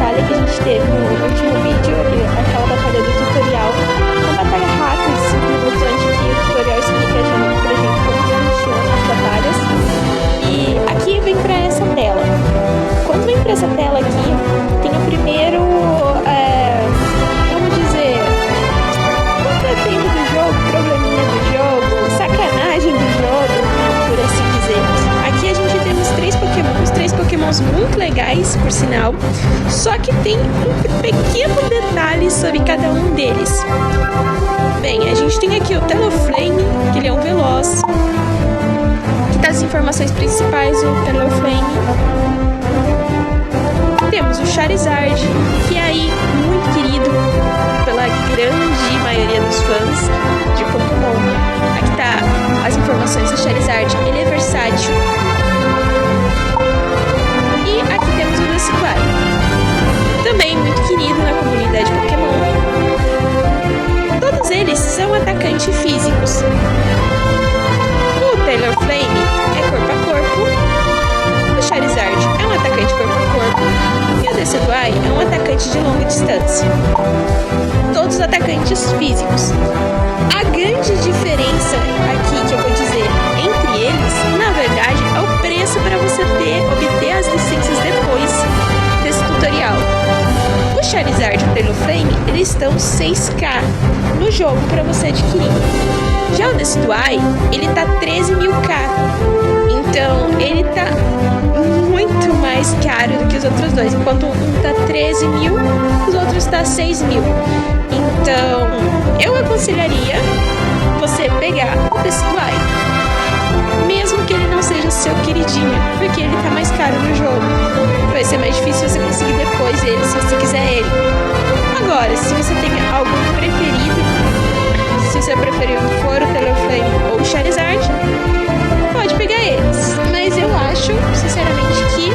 batalha que a gente teve no último vídeo, aquela batalha do tutorial. Uma batalha rápida de 5 minutos, onde que o tutorial explica pra gente como funcionam as batalhas. E aqui vem pra essa tela. Quando vem pra essa tela aqui, tem o primeiro, vamos dizer, contratempo do jogo, probleminha do jogo, sacanagem do jogo, por assim dizer. Aqui a gente tem os três pokémons muito legais, por sinal, só que tem um pequeno detalhe sobre cada um deles. Bem, a gente tem aqui o Talonflame, que ele é um veloz, que dá as informações principais do Talonflame. Temos o Charizard, que é aí muito querido pela grande maioria dos fãs de Pokémon. Aqui tá as informações do Charizard, ele é versátil. E aqui temos o Decidueye, também muito querido na comunidade Pokémon. Todos eles são atacantes físicos. O Talonflame é corpo a corpo, o Charizard é um atacante corpo a corpo e o Decidueye é um atacante de longa distância. Todos atacantes físicos. A grande diferença aqui que eu vou dizer entre eles, na verdade, é o preço para você obter as licenças depois desse tutorial. O Charizard e o Talonflame, eles estão 6k no jogo para você adquirir. Já o Decidueye, ele tá 13.000k. Então, ele tá muito mais caro do que os outros dois. Enquanto um tá 13.000, os outros tá 6.000. Então, eu aconselharia você pegar o Decidueye, mesmo que ele não seja seu queridinho, porque ele tá mais caro no jogo. Vai ser mais difícil você conseguir depois ele, se você quiser ele. Agora, se você tem algum preferido, se seu preferido for o Talonflame ou o Charizard, pode pegar eles. Mas eu acho, sinceramente, que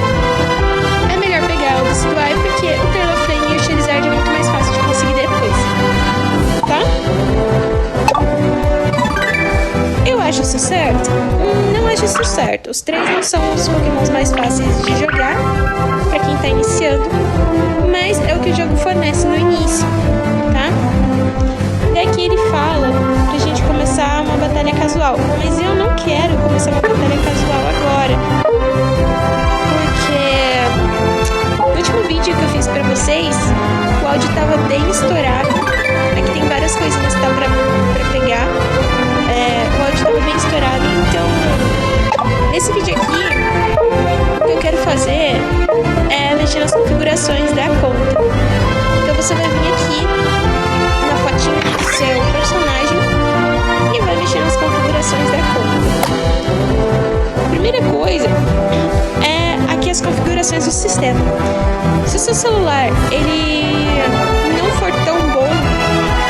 é melhor pegar o Decidueye, porque o Talonflame e o Charizard é muito mais fácil de conseguir depois. Tá? Eu acho isso certo? Não acho isso certo. Os três não são os Pokémons mais fáceis de jogar pra quem tá iniciando, mas é o que o jogo fornece no início, tá? Até aqui ele fala pra gente começar uma batalha casual, mas eu não quero começar uma batalha casual agora, porque no último vídeo que eu fiz pra vocês, o áudio tava bem estourado. Aqui tem várias coisinhas que dá pra pegar. O áudio tava bem estourado, então nesse vídeo aqui, o que eu quero fazer é mexer nas configurações da conta. Então você vai vir aqui na fotinha do seu personagem e vai mexer nas configurações da conta. A primeira coisa é aqui as configurações do sistema. Se o seu celular ele não for tão bom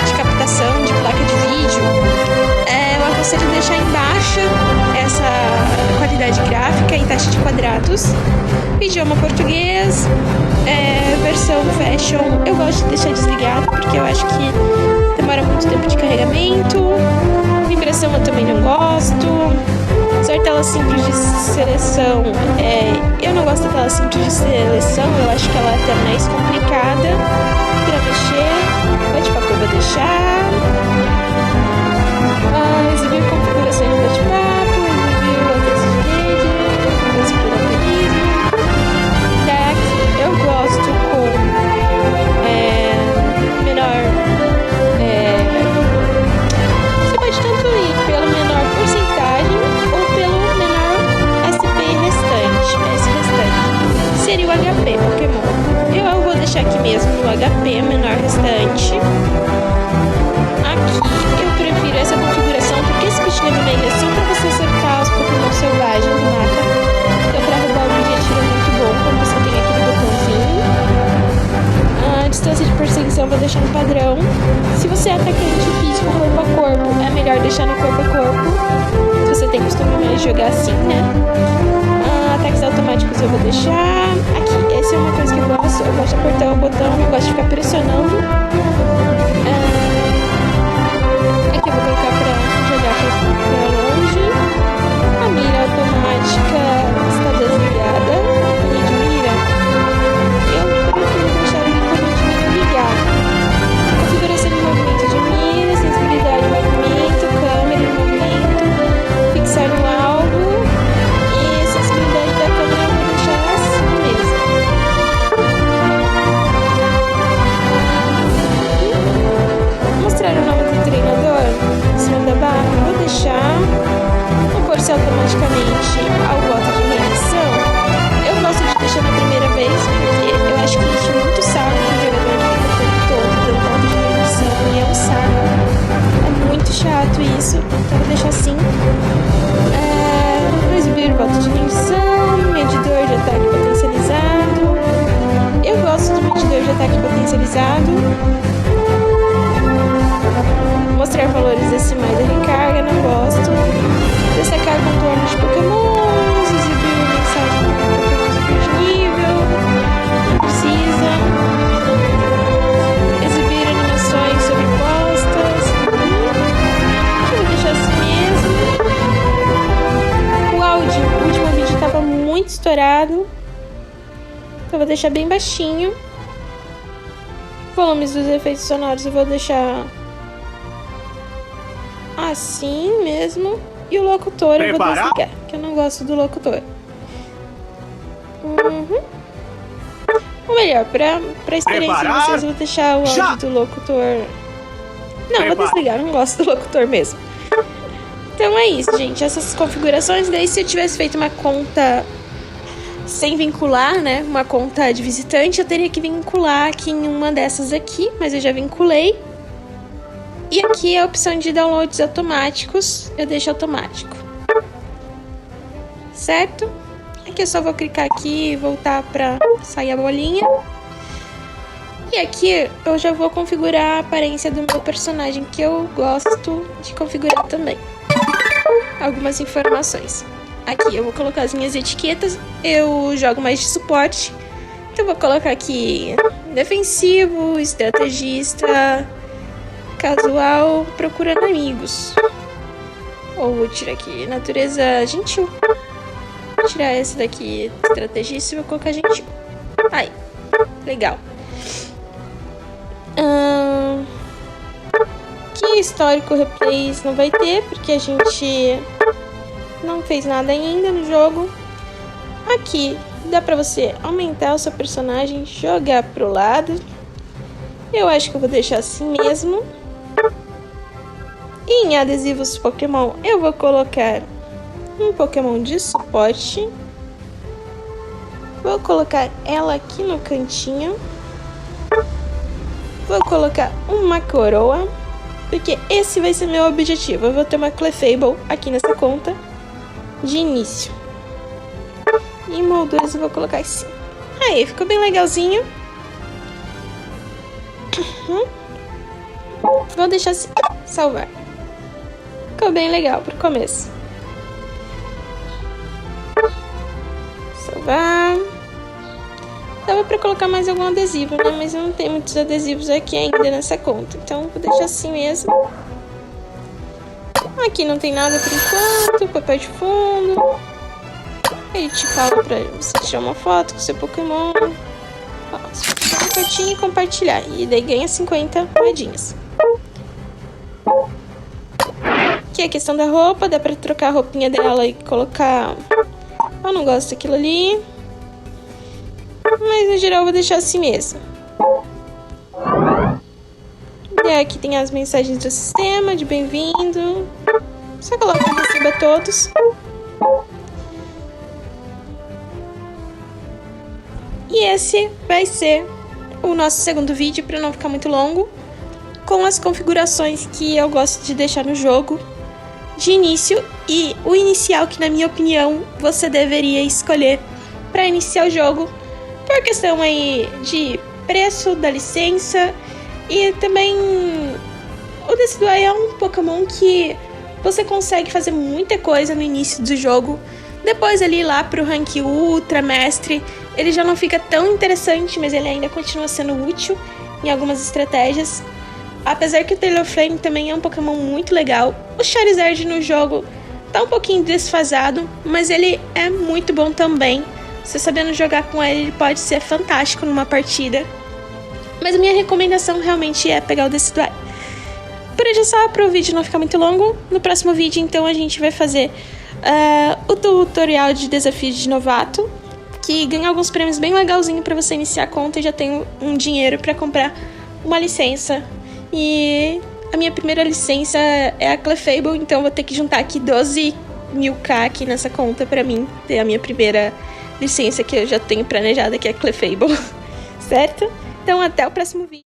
de captação de placa de vídeo, eu aconselho deixar em baixa essa qualidade gráfica em taxa de quadrados. Idioma português, versão fashion, eu gosto de deixar desligado porque eu acho que demora muito tempo de carregamento. Vibração eu também não gosto. Usar tela simples de seleção, eu não gosto da tela simples de seleção, eu acho que ela é até mais complicada pra mexer. Bate-papo eu vou deixar. Exibir configurações do bate-papo, exibir o alcance de rede, exibir algoritmo. Eu gosto com menor. Você pode tanto ir pelo menor porcentagem ou pelo menor SP restante. S restante seria o HP Pokémon. Eu vou deixar aqui mesmo no HP menor restante. Aqui eu prefiro essa configuração porque esse bichinho vermelho é só pra você acertar os Pokémon selvagens do mapa. Então pra roubar o objetivo é muito bom quando você tem aquele botãozinho. A distância de perseguição eu vou deixar no padrão. Se você é atacante físico corpo a corpo, é melhor deixar no corpo a corpo. Se você tem costume de jogar assim, né? Ataques automáticos eu vou deixar. Aqui, essa é uma coisa que eu gosto de apertar o botão, não gosto de ficar pressionando. Aqui eu vou colocar pra jogar pra longe. A mira automática está desligada. A linha de mira eu prefiro deixar chato isso, então vou deixar assim. Vou exibir o voto de dimensão, medidor de ataque potencializado. Eu gosto do medidor de ataque potencializado. Mostrar valores decimais da recarga, não gosto. Destacar contorno de pokémons, exibir mensagem de pokémons de nível, não precisa. Exibir animações sobrepostas, eu vou deixar assim mesmo. O áudio, o último vídeo estava muito estourado, então eu vou deixar bem baixinho. Volumes dos efeitos sonoros eu vou deixar assim mesmo. E o locutor eu vou desligar, que eu não gosto do locutor. Ou melhor, pra experiência de vocês, eu vou deixar o áudio do locutor. Não, vou desligar, eu não gosto do locutor mesmo. Então é isso, gente. Essas configurações. Daí, se eu tivesse feito uma conta sem vincular, né? Uma conta de visitante, eu teria que vincular aqui em uma dessas aqui. Mas eu já vinculei. E aqui a opção de downloads automáticos, eu deixo automático. Certo? Aqui eu só vou clicar aqui e voltar para sair a bolinha. E aqui eu já vou configurar a aparência do meu personagem, que eu gosto de configurar também. Algumas informações. Aqui eu vou colocar as minhas etiquetas, eu jogo mais de suporte. Então eu vou colocar aqui defensivo, estrategista, casual, procurando amigos. Ou vou tirar aqui natureza gentil. Vou tirar essa daqui, estrategista, e vou colocar gentil. Aí, legal. Aqui histórico replays não vai ter, porque a gente não fez nada ainda no jogo. Aqui dá pra você aumentar o seu personagem, jogar pro lado. Eu acho que eu vou deixar assim mesmo. E em adesivos Pokémon eu vou colocar um Pokémon de suporte. Vou colocar ela aqui no cantinho. Vou colocar uma coroa, porque esse vai ser meu objetivo. Eu vou ter uma Clefable aqui nessa conta de início. E molduras eu vou colocar assim. Aí, ficou bem legalzinho. Vou deixar assim, salvar. Ficou bem legal pro começo. Salvar. Dava pra colocar mais algum adesivo, né? Mas eu não tenho muitos adesivos aqui ainda nessa conta. Então vou deixar assim mesmo. Aqui não tem nada por enquanto. Papel de fundo. Ele te fala pra você tirar uma foto com seu Pokémon. Ó, você pode tirar uma fotinha e compartilhar. E daí ganha 50 moedinhas. Aqui é a questão da roupa. Dá pra trocar a roupinha dela e colocar... Eu não gosto daquilo ali. Mas no geral eu vou deixar assim mesmo. E aqui tem as mensagens do sistema de bem-vindo. Só coloca receba todos. E esse vai ser o nosso segundo vídeo, para não ficar muito longo, com as configurações que eu gosto de deixar no jogo de início. E o inicial, que na minha opinião você deveria escolher para iniciar o jogo, por questão aí de preço da licença. E também o Decidueye é um Pokémon que você consegue fazer muita coisa no início do jogo. Depois ali lá pro rank Ultra, Mestre, ele já não fica tão interessante, mas ele ainda continua sendo útil em algumas estratégias. Apesar que o Talonflame também é um Pokémon muito legal. O Charizard no jogo tá um pouquinho desfasado, mas ele é muito bom também. Você sabendo jogar com ele, ele pode ser fantástico numa partida. Mas a minha recomendação realmente é pegar o Decidueye. Por hoje é só, para o vídeo não ficar muito longo. No próximo vídeo, então, a gente vai fazer o tutorial de desafio de novato, que ganha alguns prêmios bem legalzinho para você iniciar a conta. E já tenho um dinheiro para comprar uma licença. E a minha primeira licença é a Clefable, então vou ter que juntar aqui 12.000k aqui nessa conta para mim ter a minha primeira licença, que eu já tenho planejada, que é a Clefable. Certo? Então até o próximo vídeo.